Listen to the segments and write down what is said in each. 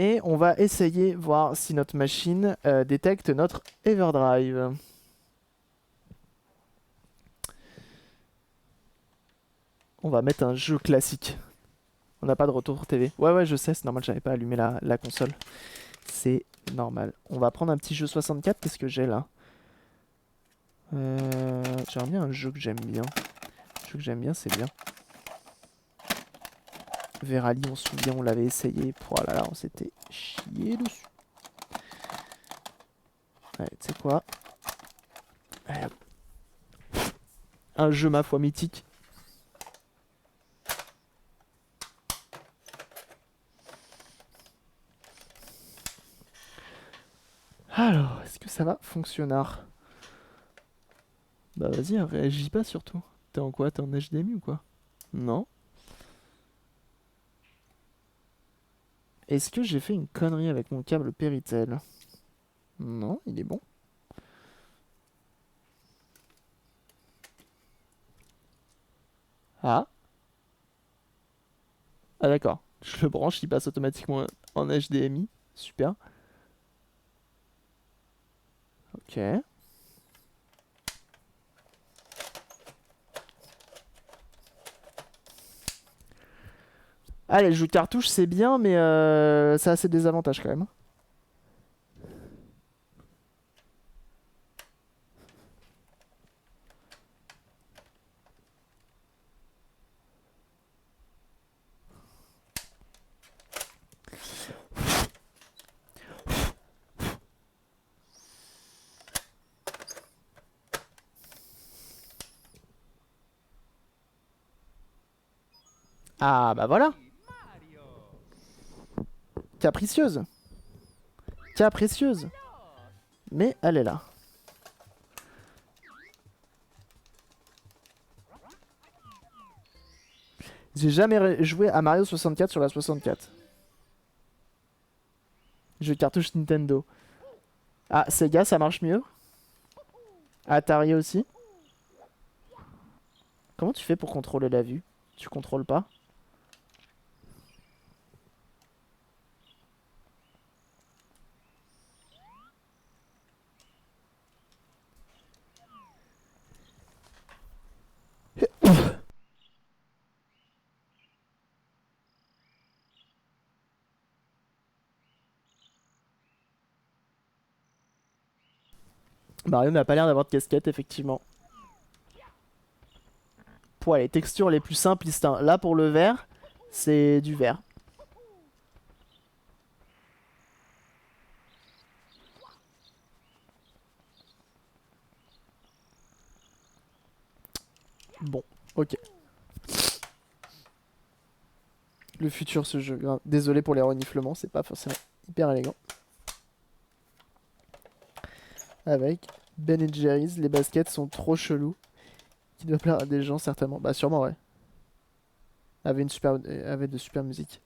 Et on va essayer voir si notre machine détecte notre Everdrive. On va mettre un jeu classique. On n'a pas de retour TV. Ouais, je sais, c'est normal, j'avais pas allumé la console. C'est normal. On va prendre un petit jeu 64. Qu'est-ce que j'ai là? J'aimerais bien un jeu que j'aime bien. Un jeu que j'aime bien, c'est bien. Verali, on se souvient, on l'avait essayé. Oh là là, on s'était chié dessus. Allez, tu sais quoi? Allez, hop. Un jeu, ma foi, mythique. Alors, est-ce que ça va fonctionner? Bah vas-y, hein, réagis pas surtout. T'es en quoi? T'es en HDMI ou quoi? Non. Est-ce que j'ai fait une connerie avec mon câble Péritel? Non, il est bon. Ah. Ah d'accord. Je le branche, il passe automatiquement en HDMI. Super. Ok. Allez, le jeu de cartouche c'est bien, mais ça a ses désavantages quand même. Ah bah voilà. Capricieuse. Capricieuse. Mais elle est là. J'ai jamais joué à Mario 64 sur la 64. Jeu de cartouche Nintendo. Ah, Sega, ça marche mieux. Atari aussi. Comment tu fais pour contrôler la vue? Tu contrôles pas? Mario n'a pas l'air d'avoir de casquette, effectivement. Pour les textures les plus simplistes, hein. Là, pour le vert, c'est du vert. Bon, ok. Le futur, ce jeu. Désolé pour les reniflements, c'est pas forcément hyper élégant. Avec Ben Jerry's, les baskets sont trop chelous. Qui doit plaire à des gens, certainement. Bah, sûrement, ouais. Avait de super musique.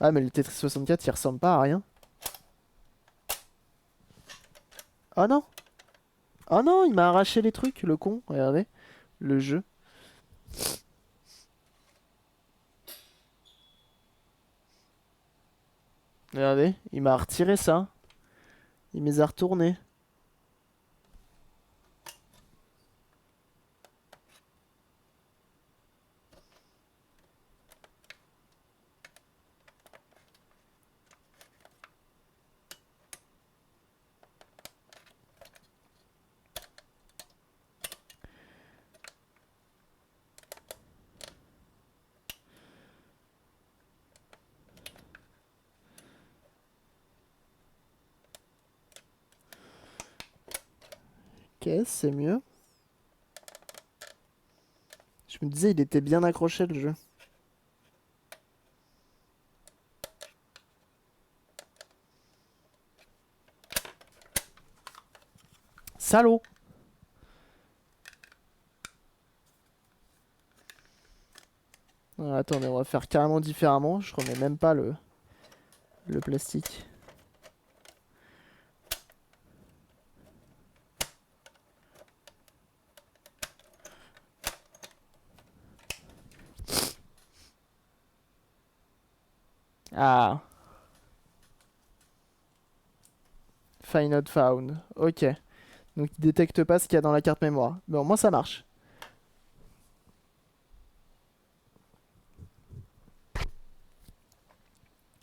Ah, mais le Tetris 64, il ressemble pas à rien. Oh non! Oh non, il m'a arraché les trucs, le con. Regardez, le jeu. Regardez, il m'a retiré ça. Il me les a retournés. Ok, c'est mieux. Je me disais, il était bien accroché le jeu. Salaud! Attendez, on va faire carrément différemment. Je remets même pas le plastique. Ah! Find not found. Ok. Donc il détecte pas ce qu'il y a dans la carte mémoire. Bon, moi ça marche.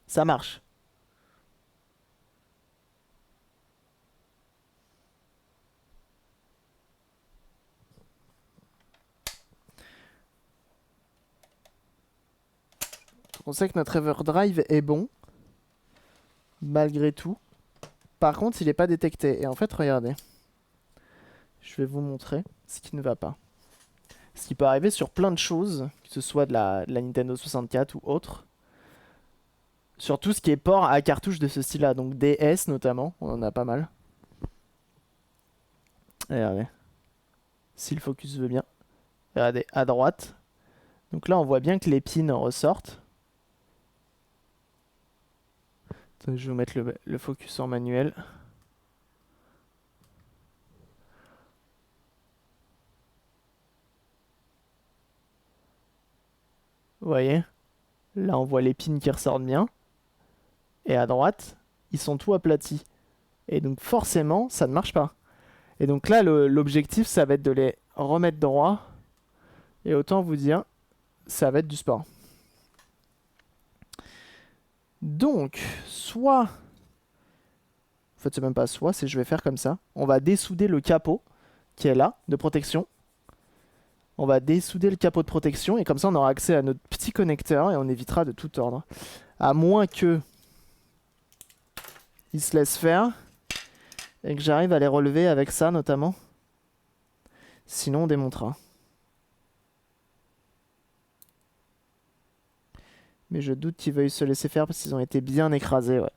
Ça marche. On sait que notre Everdrive est bon. Malgré tout. Par contre, il n'est pas détecté. Et en fait, regardez. Je vais vous montrer ce qui ne va pas. Ce qui peut arriver sur plein de choses, que ce soit de la Nintendo 64 ou autre. Sur tout ce qui est port à cartouche de ce style-là. Donc DS notamment, on en a pas mal. Regardez. Si le focus veut bien. Regardez, à droite. Donc là, on voit bien que les pins ressortent. Attendez, je vais vous mettre le focus en manuel. Vous voyez? Là, on voit les pins qui ressortent bien. Et à droite, ils sont tout aplatis. Et donc forcément, ça ne marche pas. Et donc là, l'objectif, ça va être de les remettre droit. Et autant vous dire, ça va être du sport. Donc, soit... En fait, c'est même pas soit, c'est je vais faire comme ça. On va dessouder le capot qui est là, de protection. On va dessouder le capot de protection et comme ça, on aura accès à notre petit connecteur et on évitera de tout tordre. À moins que... il se laisse faire et que j'arrive à les relever avec ça, notamment. Sinon, on démontera. Mais je doute qu'ils veuillent se laisser faire parce qu'ils ont été bien écrasés, ouais.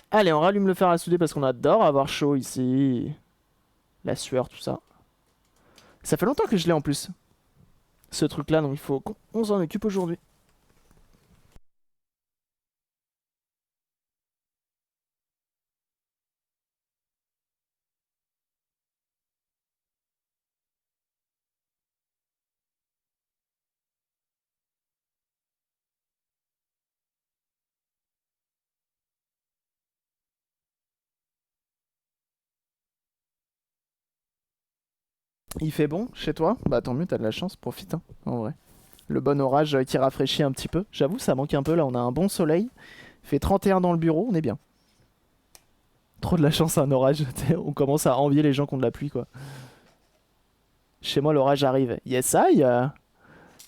Allez, on rallume le fer à souder parce qu'on adore avoir chaud ici. La sueur, tout ça. Ça fait longtemps que je l'ai en plus. Ce truc-là, donc il faut qu'on s'en occupe aujourd'hui. Il fait bon chez toi? Bah tant mieux, t'as de la chance, profite, hein, en vrai. Le bon orage qui rafraîchit un petit peu. J'avoue, ça manque un peu là, on a un bon soleil. Il fait 31 dans le bureau, on est bien. Trop de la chance, un orage. On commence à envier les gens qui ont de la pluie, quoi. Chez moi, l'orage arrive. Yes, I.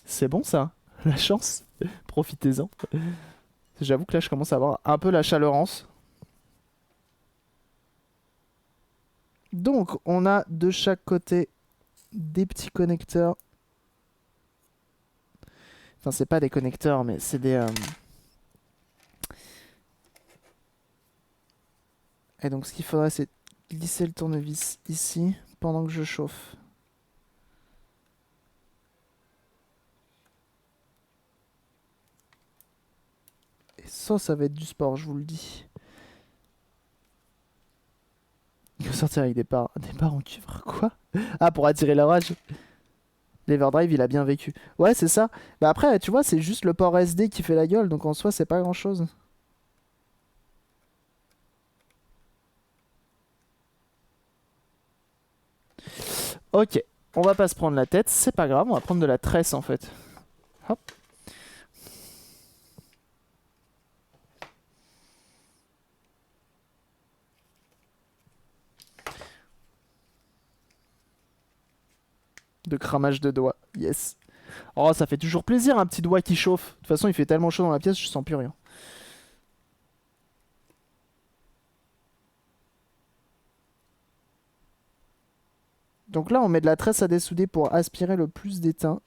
C'est bon ça, la chance. Profitez-en. J'avoue que là, je commence à avoir un peu la chaleurance. Donc, on a de chaque côté des petits connecteurs. Enfin, c'est pas des connecteurs, mais c'est des... Et donc, ce qu'il faudrait, c'est glisser le tournevis ici pendant que je chauffe. Et ça va être du sport, je vous le dis. Il faut sortir avec des barres en cuivre. Quoi? Ah, pour attirer l'orage. L'Everdrive, il a bien vécu. Ouais, c'est ça. Bah après, tu vois, c'est juste le port SD qui fait la gueule, donc en soi, c'est pas grand-chose. Ok, on va pas se prendre la tête, c'est pas grave, on va prendre de la tresse en fait. Hop. De cramage de doigts, yes. Oh, ça fait toujours plaisir un petit doigt qui chauffe. De toute façon, il fait tellement chaud dans la pièce, je sens plus rien. Donc là, on met de la tresse à dessouder pour aspirer le plus d'étain.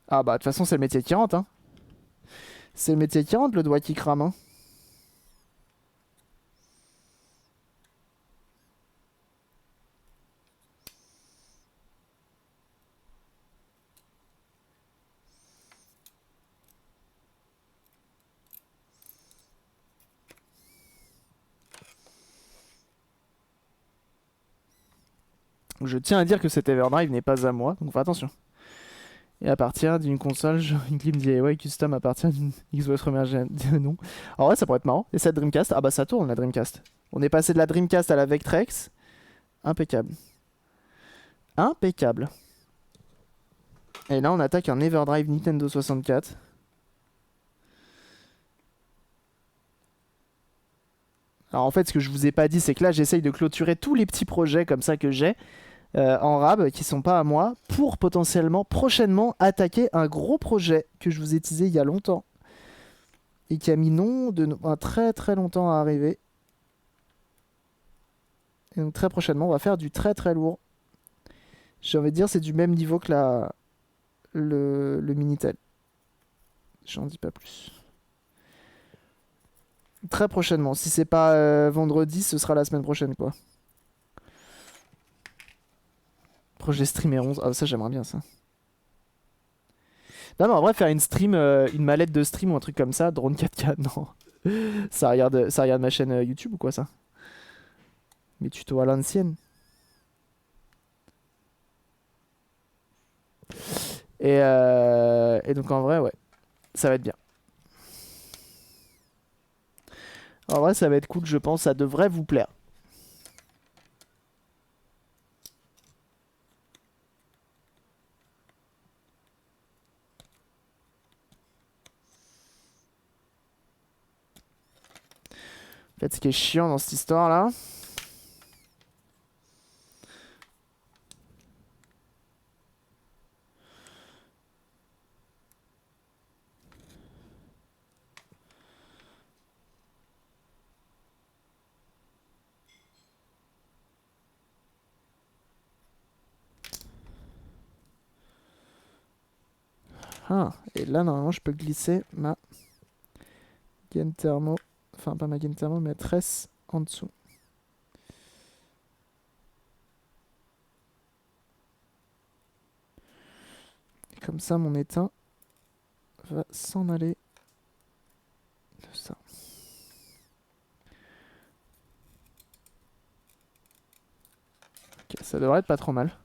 Ah bah, de toute façon, c'est le métier qui rentre, hein. C'est le métier qui rentre, le doigt qui crame, hein. Donc, je tiens à dire que cet Everdrive n'est pas à moi, donc fais attention. Et à partir d'une console, une clim DIY custom à partir d'une Xbox première gen. Non. En vrai, ça pourrait être marrant. Et cette Dreamcast, ah bah ça tourne la Dreamcast. On est passé de la Dreamcast à la Vectrex. Impeccable. Impeccable. Et là, on attaque un Everdrive Nintendo 64. Alors en fait, ce que je vous ai pas dit, c'est que là, j'essaye de clôturer tous les petits projets comme ça que j'ai en rab, qui sont pas à moi, pour potentiellement, prochainement, attaquer un gros projet que je vous ai teasé il y a longtemps. Et qui a mis un très très longtemps à arriver. Et donc très prochainement, on va faire du très très lourd. J'ai envie de dire, c'est du même niveau que le Minitel. J'en dis pas plus. Très prochainement. Si c'est pas vendredi, ce sera la semaine prochaine, quoi. Projet Streamer 11. Ah, ça, j'aimerais bien ça. Non, mais en vrai, faire une stream, une mallette de stream ou un truc comme ça, drone 4K, non. Ça regarde ma chaîne YouTube ou quoi, ça? Mes tutos à l'ancienne. Et donc, en vrai, ouais. Ça va être bien. En vrai, ça va être cool, je pense. Ça devrait vous plaire. En fait, ce qui est chiant dans cette histoire-là... Ah, et là, normalement, je peux glisser ma gaine thermo. Enfin, pas ma gaine thermo, mais tresse en dessous. Et comme ça, mon étain va s'en aller de ça. Ok, ça devrait être pas trop mal.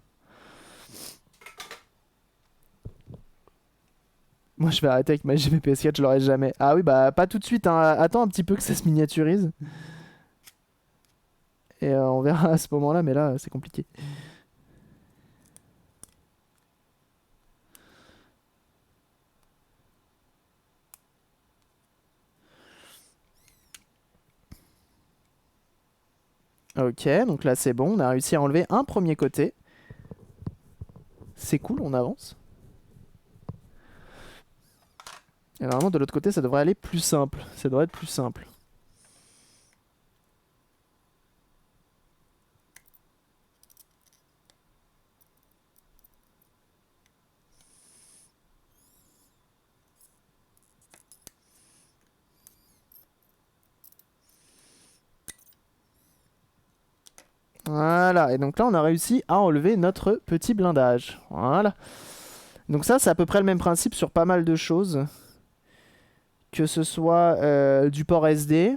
Moi, je vais arrêter avec ma GBPS4, je l'aurai jamais. Ah oui, bah pas tout de suite, hein. Attends un petit peu que ça se miniaturise. Et on verra à ce moment-là, mais là, c'est compliqué. Ok, donc là, c'est bon. On a réussi à enlever un premier côté. C'est cool, on avance. Et normalement, de l'autre côté, ça devrait aller plus simple. Ça devrait être plus simple. Voilà, et donc là on a réussi à enlever notre petit blindage. Voilà. Donc ça c'est à peu près le même principe sur pas mal de choses. Que ce soit du port SD.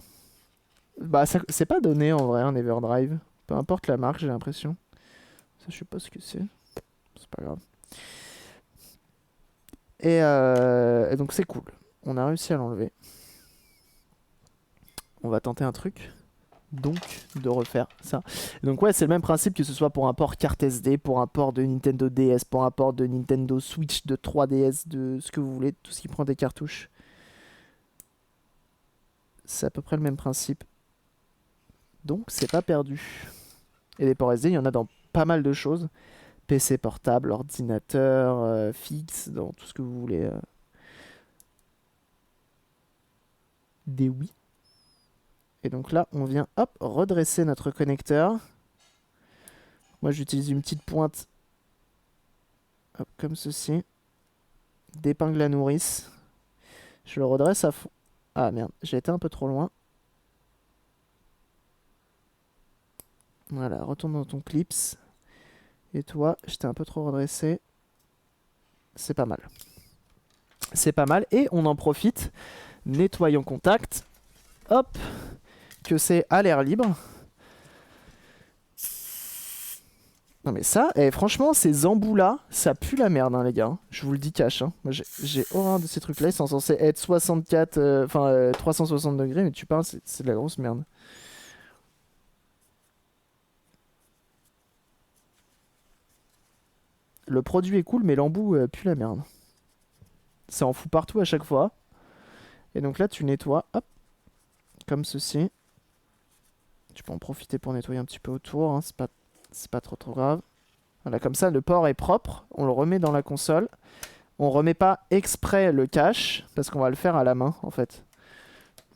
Bah c'est pas donné en vrai un Everdrive. Peu importe la marque j'ai l'impression. Ça je sais pas ce que c'est. C'est pas grave. Et donc c'est cool. On a réussi à l'enlever. On va tenter un truc. Donc de refaire ça. Donc ouais, c'est le même principe que ce soit pour un port carte SD, pour un port de Nintendo DS, pour un port de Nintendo Switch, de 3DS, de ce que vous voulez, tout ce qui prend des cartouches. C'est à peu près le même principe. Donc c'est pas perdu. Et les ports SD, il y en a dans pas mal de choses. PC portable, ordinateur, fixe, dans tout ce que vous voulez. Des Wii. Et donc là, on vient, hop, redresser notre connecteur. Moi, j'utilise une petite pointe, hop, comme ceci, d'épingle à nourrice. Je le redresse à fond. Ah merde, j'ai été un peu trop loin. Voilà, retourne dans ton clips. Et toi, j'étais un peu trop redressé. C'est pas mal. C'est pas mal. Et on en profite. Nettoyons contact. Hop, que c'est à l'air libre. Non mais ça, et franchement, ces embouts là, ça pue la merde, hein, les gars. Je vous le dis cash. Hein. Moi, j'ai horreur de ces trucs là. Ils sont censés être 64, 360 degrés, mais tu parles, c'est de la grosse merde. Le produit est cool, mais l'embout pue la merde. Ça en fout partout à chaque fois. Et donc là, tu nettoies, hop, comme ceci. Tu peux en profiter pour nettoyer un petit peu autour, hein, c'est pas trop grave. Voilà, comme ça, le port est propre. On le remet dans la console. On remet pas exprès le cache, parce qu'on va le faire à la main, en fait.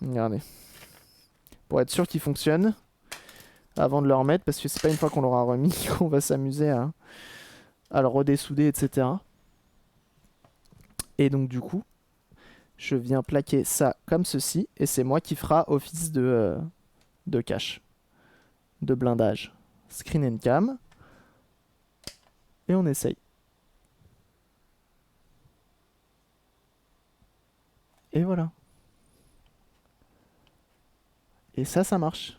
Regardez. Pour être sûr qu'il fonctionne, avant de le remettre, parce que c'est pas une fois qu'on l'aura remis qu'on va s'amuser à le redessouder, etc. Et donc, du coup, je viens plaquer ça comme ceci, et c'est moi qui fera office de cache, de blindage. Screen and cam, et on essaye. Et voilà. Et ça marche.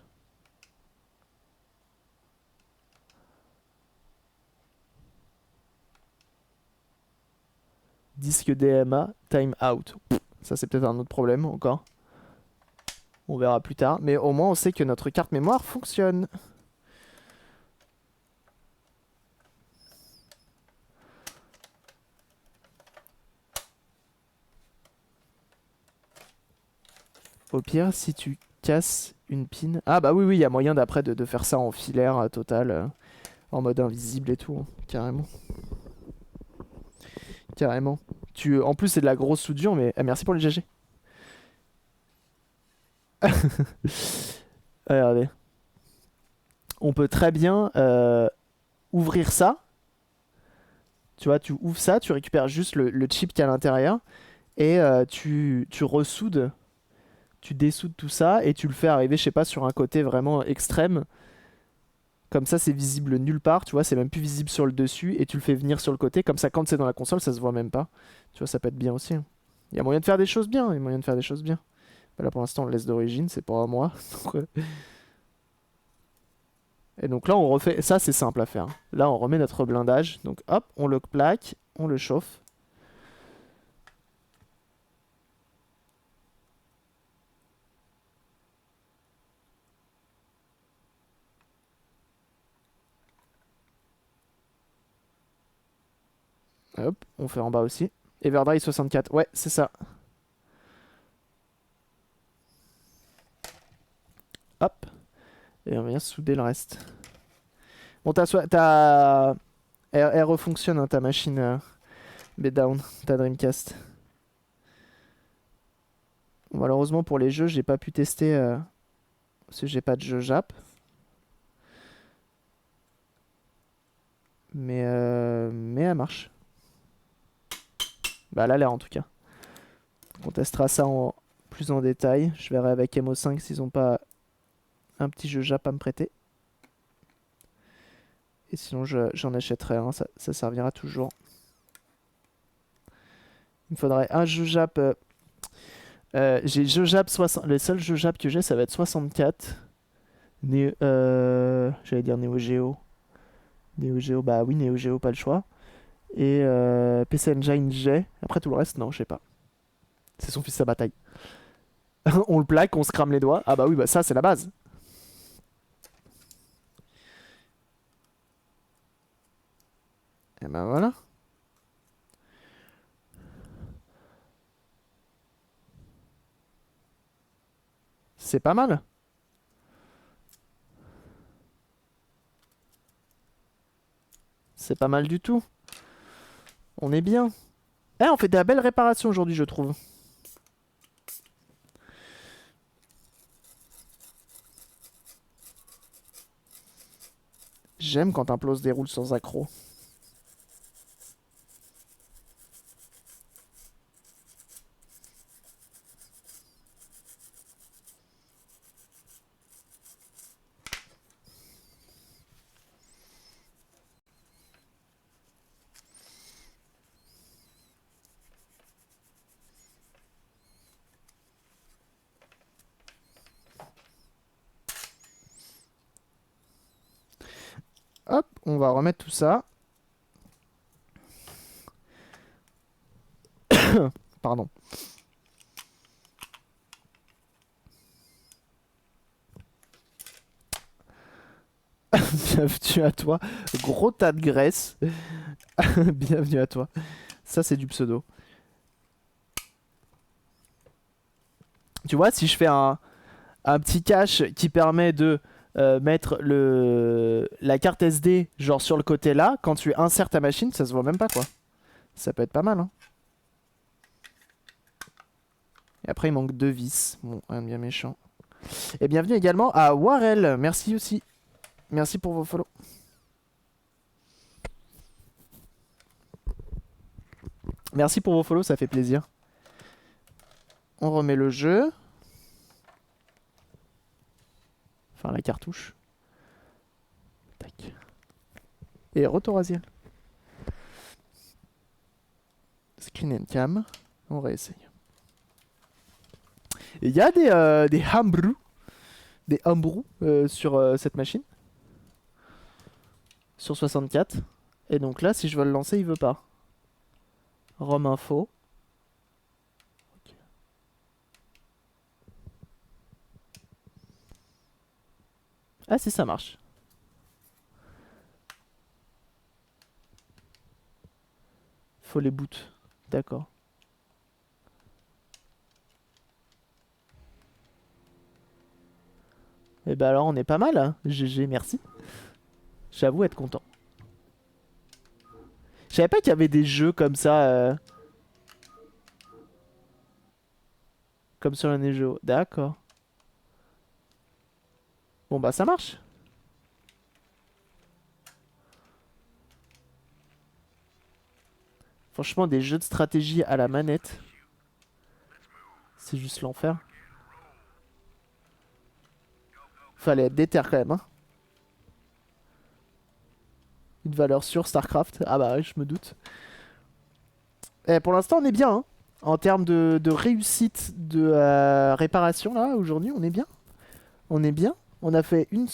Disque DMA, time out. Ça, c'est peut-être un autre problème encore. On verra plus tard. Mais au moins, on sait que notre carte mémoire fonctionne. Au pire, si tu casses une pin... Ah bah oui, il y a moyen d'après de faire ça en filaire total, en mode invisible et tout, hein, carrément. Carrément. En plus, c'est de la grosse soudure, mais... Ah, merci pour le GG. Regardez. On peut très bien ouvrir ça. Tu vois, tu ouvres ça, tu récupères juste le chip qui est à l'intérieur, et tu ressoudes, tu dessoudes tout ça, et tu le fais arriver, je sais pas, sur un côté vraiment extrême. Comme ça, c'est visible nulle part, tu vois, c'est même plus visible sur le dessus, et tu le fais venir sur le côté, comme ça, quand c'est dans la console, ça se voit même pas. Tu vois, ça peut être bien aussi. Hein. Il y a moyen de faire des choses bien, il y a moyen de faire des choses bien. Bah là, pour l'instant, on le laisse d'origine, c'est pas à moi. Et donc là, on refait. Ça, c'est simple à faire. Là, on remet notre blindage. Donc hop, on le plaque, on le chauffe. Hop, on fait en bas aussi. Everdrive 64, ouais, c'est ça. Hop, et on vient souder le reste. Bon, elle refonctionne, hein, ta machine B-Down, ta Dreamcast. Bon, malheureusement pour les jeux, j'ai pas pu tester parce que j'ai pas de jeu Jap. Mais elle marche. Bah, elle a l'air en tout cas. On testera ça plus en détail. Je verrai avec MO5 s'ils ont pas un petit jeu Jap à me prêter. Et sinon, j'en achèterai un, ça servira toujours. Il me faudrait un jeu Jap. J'ai jeu Jap 60. Les seuls jeux Jap que j'ai, ça va être 64. J'allais dire Neo Geo. Neo Geo, bah oui, Neo Geo, pas le choix. Et PC Engine, j'ai. Après tout le reste, non, je sais pas. C'est son fils à bataille. On le plaque, on se crame les doigts. Ah bah oui, bah ça, c'est la base. Et ben voilà. C'est pas mal. C'est pas mal du tout. On est bien. Eh, on fait de la belle réparation aujourd'hui, je trouve. J'aime quand un plot se déroule sans accroc. Hop, On va remettre tout ça. Pardon. Bienvenue à toi. Gros tas de graisse. Bienvenue à toi. Ça, c'est du pseudo. Tu vois, si je fais un petit cache qui permet de mettre la carte SD genre sur le côté là, quand tu insères ta machine, ça se voit même pas quoi. Ça peut être pas mal. Hein. Et après, il manque 2 vis. Bon, rien de bien méchant. Et bienvenue également à Warel. Merci aussi. Merci pour vos follow. Merci pour vos follow, ça fait plaisir. On remet le jeu. Enfin, la cartouche. Tac. Et retour Aziel. Screen and cam. On réessaye. Il y a des hambrous. Des hambrous sur cette machine. Sur 64. Et donc là, si je veux le lancer, il veut pas. ROM info. Okay. Ah si, ça marche. Faut les boot. D'accord. Et bah alors on est pas mal, hein. GG, merci. J'avoue être content. Je savais pas qu'il y avait des jeux comme ça. Comme sur la Neo Geo. D'accord. Bon bah ça marche. Franchement, des jeux de stratégie à la manette. C'est juste l'enfer. Fallait être déter quand même, hein. Une valeur sûre, StarCraft. Ah bah ouais, je me doute. Et pour l'instant, on est bien, hein. En termes de réussite de réparation, là, aujourd'hui, on est bien. On est bien. On a fait une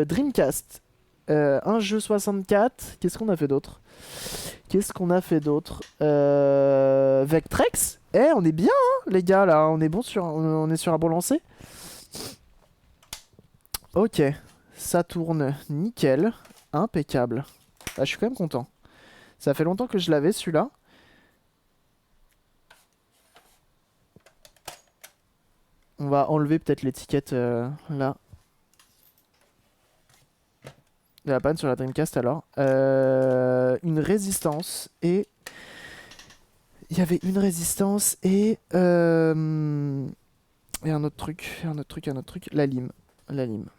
Dreamcast. Un jeu 64. Qu'est-ce qu'on a fait d'autre? Qu'est-ce qu'on a fait d'autre? Vectrex. Eh, on est bien, hein, les gars, là. On est bon on est sur un bon lancer. Ok. Ça tourne nickel. Impeccable. Ah, je suis quand même content. Ça fait longtemps que je l'avais, celui-là. On va enlever peut-être l'étiquette là. De la panne sur la Dreamcast alors. Une résistance et... Il y avait une résistance et un autre truc, un autre truc, un autre truc. La lime. La lime.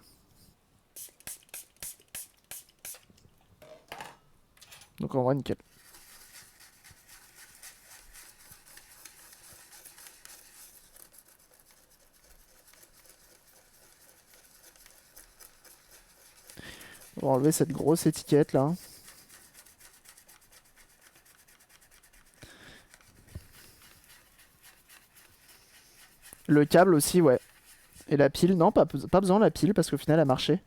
Donc en vrai, nickel. On va enlever cette grosse étiquette là. Le câble aussi, ouais. Et la pile, non, pas besoin de la pile parce qu'au final, elle a marché.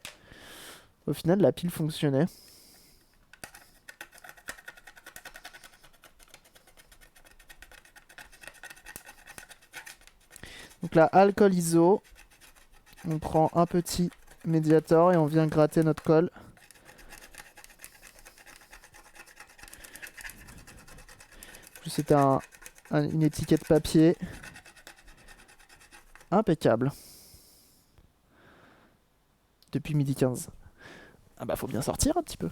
Au final, la pile fonctionnait. Donc là, alcool iso. On prend un petit médiator et on vient gratter notre colle. C'est une étiquette papier. Impeccable. Depuis midi 15. Ah bah faut bien sortir un petit peu.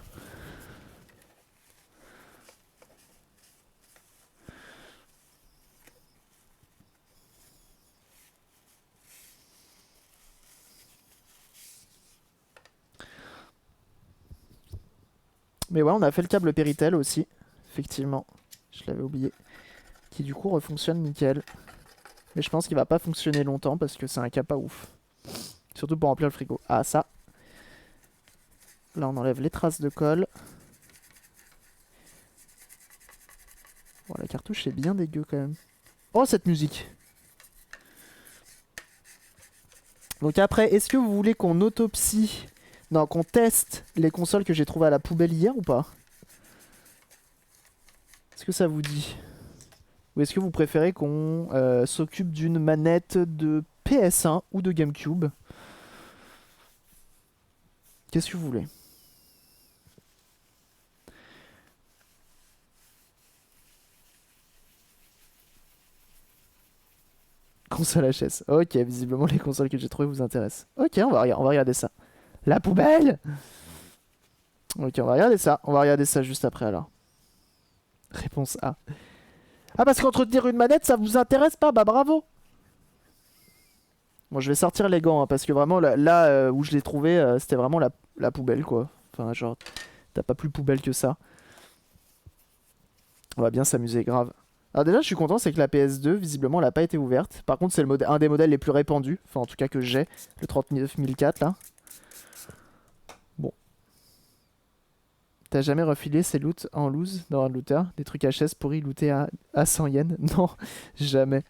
Mais ouais, on a fait le câble Péritel aussi. Effectivement. Je l'avais oublié. Qui du coup refonctionne nickel. Mais je pense qu'il va pas fonctionner longtemps parce que c'est un cas pas ouf. Surtout pour remplir le frigo. Ah ça. Là on enlève les traces de colle. Bon, la cartouche est bien dégueu quand même. Oh cette musique. Donc après, est-ce que vous voulez qu'on autopsie Non, qu'on teste les consoles que j'ai trouvées à la poubelle hier ou pas? Est-ce que ça vous dit? Ou est-ce que vous préférez qu'on s'occupe d'une manette de PS1 ou de GameCube? Qu'est-ce que vous voulez? Console HS. Ok, visiblement les consoles que j'ai trouvées vous intéressent. Ok, on va regarder ça. La poubelle! Ok, on va regarder ça. On va regarder ça juste après alors. Réponse A. Ah, parce qu'entretenir une manette, ça vous intéresse pas? Bah bravo! Bon, je vais sortir les gants, hein, parce que vraiment, là, où je l'ai trouvé, c'était vraiment la poubelle, quoi. Enfin, genre, t'as pas plus poubelle que ça. On va bien s'amuser, grave. Alors déjà, je suis content, c'est que la PS2, visiblement, elle a pas été ouverte. Par contre, c'est un des modèles les plus répandus. Enfin, en tout cas, que j'ai. Le 39004, là. Bon. T'as jamais refilé ces loots en loose dans un looter? Des trucs HS pourris lootés à 100 yens? Non, jamais.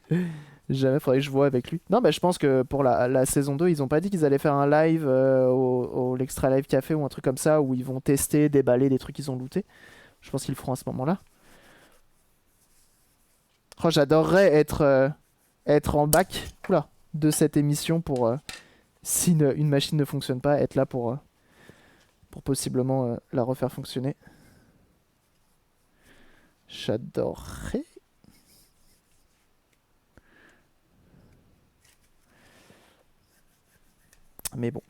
Jamais, faudrait que je vois avec lui. Non, bah je pense que pour la saison 2, ils ont pas dit qu'ils allaient faire un live au l'Extra Live Café ou un truc comme ça où ils vont tester, déballer des trucs qu'ils ont lootés. Je pense qu'ils le feront à ce moment-là. Oh, j'adorerais être en bac oula, de cette émission pour, si une machine ne fonctionne pas, être là pour possiblement la refaire fonctionner. J'adorerais. Mais bon.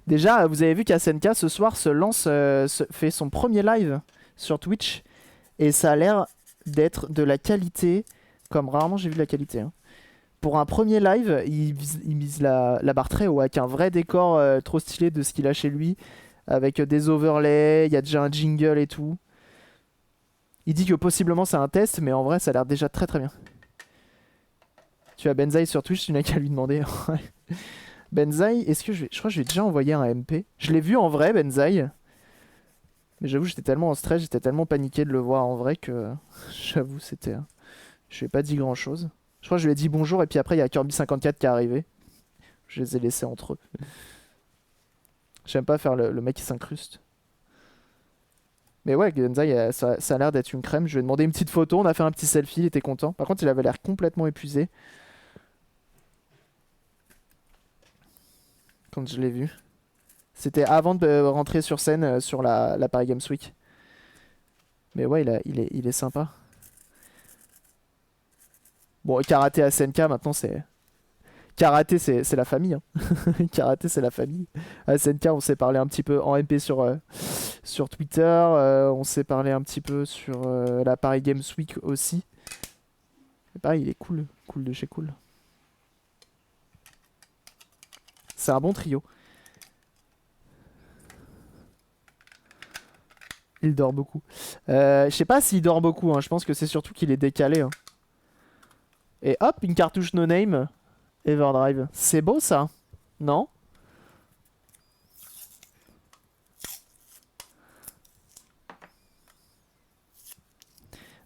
Déjà, vous avez vu qu'Asenka ce soir fait son premier live sur Twitch. Et ça a l'air d'être de la qualité, comme rarement j'ai vu de la qualité. Hein. Pour un premier live, il mise la barre très haut, avec un vrai décor trop stylé de ce qu'il a chez lui. Avec des overlays, il y a déjà un jingle et tout. Il dit que possiblement c'est un test, mais en vrai ça a l'air déjà très très bien. Tu as Benzaï sur Twitch, tu n'as qu'à lui demander. Benzaï, est-ce que je crois que je lui ai déjà envoyé un MP. Je l'ai vu en vrai, Benzaï. Mais j'avoue, j'étais tellement en stress, j'étais tellement paniqué de le voir en vrai que j'avoue, c'était. Je lui ai pas dit grand chose. Je crois que je lui ai dit bonjour et puis après il y a Kirby54 qui est arrivé. Je les ai laissés entre eux. J'aime pas faire le mec qui s'incruste. Mais ouais, Genzaï, ça a l'air d'être une crème. Je lui ai demandé une petite photo, on a fait un petit selfie, il était content. Par contre, il avait l'air complètement épuisé. Quand je l'ai vu. C'était avant de rentrer sur scène sur la Paris Games Week. Mais ouais, il est sympa. Bon, Karaté à SNK, maintenant c'est... Karaté, c'est la famille. Hein. Karaté, c'est la famille. À SNK, on s'est parlé un petit peu en MP sur Twitter. On s'est parlé un petit peu sur la Paris Games Week aussi. Et pareil, il est cool. Cool de chez cool. C'est un bon trio. Il dort beaucoup. Je sais pas s'il dort beaucoup. Hein. Je pense que c'est surtout qu'il est décalé. Hein. Et hop, une cartouche no name. Everdrive. C'est beau ça? Non?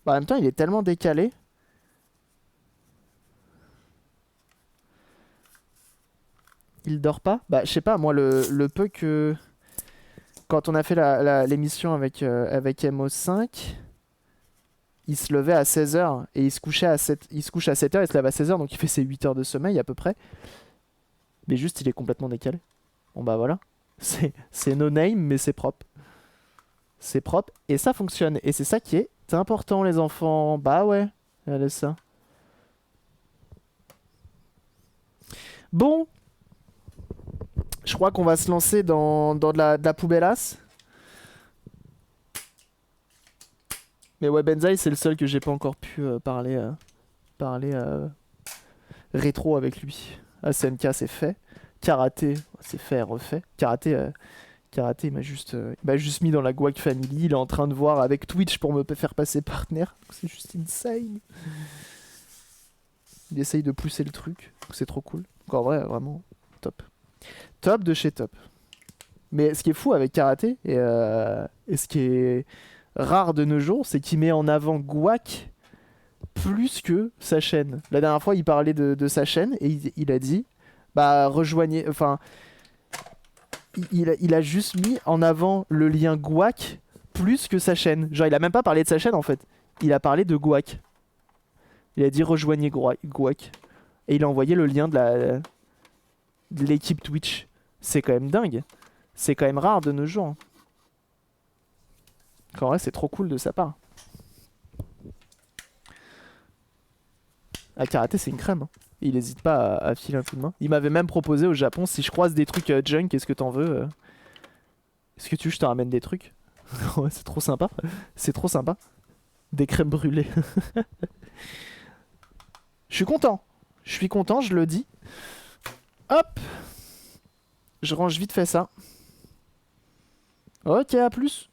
Bah, en même temps, il est tellement décalé. Il dort pas? Bah, je sais pas, moi, le peu que... Quand on a fait l'émission avec MO5, il se levait à 16h et il se couchait à 7h, il se lève à 16h, donc il fait ses 8 heures de sommeil à peu près. Mais juste, il est complètement décalé. Bon bah voilà. C'est no name, mais c'est propre. C'est propre et ça fonctionne. Et c'est ça qui est important, les enfants. Bah ouais, regardez ça. Bon, je crois qu'on va se lancer dans de la poubelasse. Mais ouais, Benzaï, c'est le seul que j'ai pas encore pu parler rétro avec lui. SNK, c'est fait. Karaté, c'est fait, refait. Karaté, il m'a juste mis dans la Guac Family. Il est en train de voir avec Twitch pour me faire passer partenaire. C'est juste insane. Il essaye de pousser le truc. C'est trop cool. Donc en vrai, vraiment, top. Top de chez top. Mais ce qui est fou avec Karaté, et ce qui est rare de nos jours, c'est qu'il met en avant Guac plus que sa chaîne. La dernière fois, il parlait de sa chaîne et il a dit, bah rejoignez, enfin, il a juste mis en avant le lien Gouac plus que sa chaîne. Genre, il a même pas parlé de sa chaîne en fait. Il a parlé de Gouac. Il a dit rejoignez Gouac. Et il a envoyé le lien de l'équipe Twitch. C'est quand même dingue. C'est quand même rare de nos jours. Hein. En vrai, c'est trop cool de sa part. Ah, Karaté, c'est une crème. Hein. Il hésite pas à filer un coup de main. Il m'avait même proposé au Japon, si je croise des trucs junk, est-ce que t'en veux Est-ce que tu veux que je te ramène des trucs? Ouais, c'est trop sympa. C'est trop sympa. Des crèmes brûlées. Je suis content. Je suis content, je le dis. Hop. Je range vite fait ça. Ok, à plus.